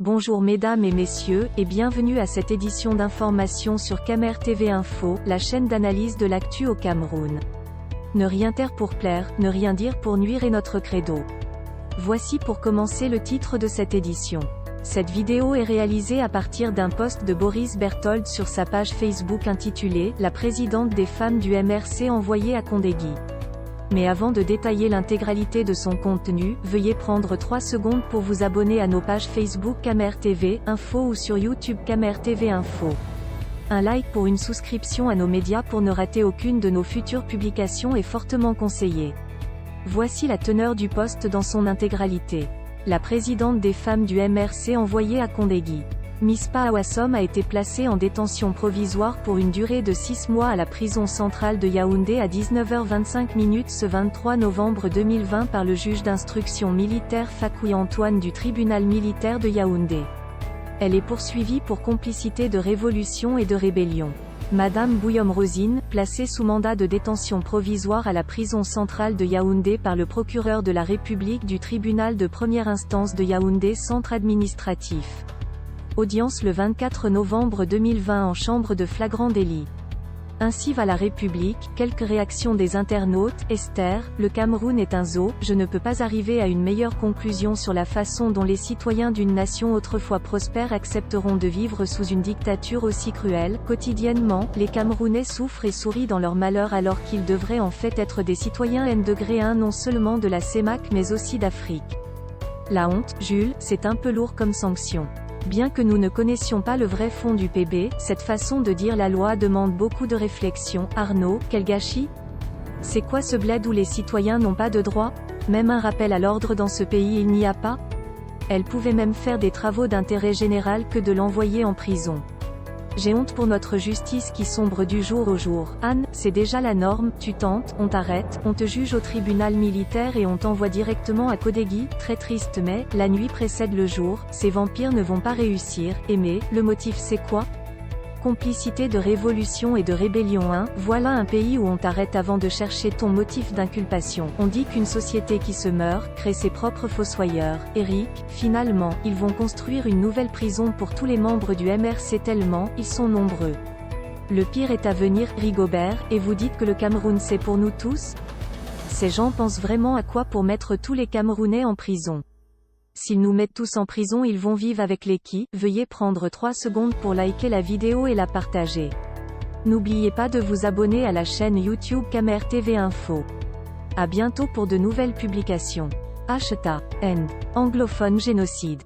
Bonjour mesdames et messieurs, et bienvenue à cette édition d'information sur Camer TV Info, la chaîne d'analyse de l'actu au Cameroun. Ne rien taire pour plaire, ne rien dire pour nuire est notre credo. Voici pour commencer le titre de cette édition. Cette vidéo est réalisée à partir d'un post de Boris Berthold sur sa page Facebook intitulée « La présidente des femmes du MRC envoyée à Kondegui ». Mais avant de détailler l'intégralité de son contenu, veuillez prendre 3 secondes pour vous abonner à nos pages Facebook Camer TV Info ou sur YouTube Camer TV Info. Un like pour une souscription à nos médias pour ne rater aucune de nos futures publications est fortement conseillé. Voici la teneur du post dans son intégralité. La présidente des femmes du MRC envoyée à Kondegui. Mispa Awassom a été placée en détention provisoire pour une durée de 6 mois à la prison centrale de Yaoundé à 19h25 ce 23 novembre 2020 par le juge d'instruction militaire Fakoui Antoine du tribunal militaire de Yaoundé. Elle est poursuivie pour complicité de révolution et de rébellion. Madame Bouyom Rosine, placée sous mandat de détention provisoire à la prison centrale de Yaoundé par le procureur de la République du tribunal de première instance de Yaoundé centre administratif. Audience le 24 novembre 2020 en chambre de flagrant délit. Ainsi va la République, quelques réactions des internautes. Esther, le Cameroun est un zoo, je ne peux pas arriver à une meilleure conclusion sur la façon dont les citoyens d'une nation autrefois prospère accepteront de vivre sous une dictature aussi cruelle. Quotidiennement, les Camerounais souffrent et sourient dans leur malheur alors qu'ils devraient en fait être des citoyens N-1 non seulement de la CEMAC mais aussi d'Afrique. La honte, Jules, c'est un peu lourd comme sanction. Bien que nous ne connaissions pas le vrai fond du PB, cette façon de dire la loi demande beaucoup de réflexion. Arnaud, quel gâchis? C'est quoi ce bled où les citoyens n'ont pas de droits? Même un rappel à l'ordre dans ce pays il n'y a pas? Elle pouvait même faire des travaux d'intérêt général que de l'envoyer en prison. J'ai honte pour notre justice qui sombre du jour au jour. Anne, c'est déjà la norme, tu tentes, on t'arrête, on te juge au tribunal militaire et on t'envoie directement à Kondegui. Très triste mais, la nuit précède le jour, ces vampires ne vont pas réussir. Aimer, le motif c'est quoi? Complicité de révolution et de rébellion. Voilà un pays où on t'arrête avant de chercher ton motif d'inculpation. On dit qu'une société qui se meurt, crée ses propres fossoyeurs. Eric, finalement, ils vont construire une nouvelle prison pour tous les membres du MRC tellement, ils sont nombreux. Le pire est à venir. Rigobert, et vous dites que le Cameroun c'est pour nous tous? Ces gens pensent vraiment à quoi pour mettre tous les Camerounais en prison? S'ils nous mettent tous en prison ils vont vivre avec les qui? Veuillez prendre 3 secondes pour liker la vidéo et la partager. N'oubliez pas de vous abonner à la chaîne YouTube Camer TV Info. À bientôt pour de nouvelles publications. #End. Anglophone génocide.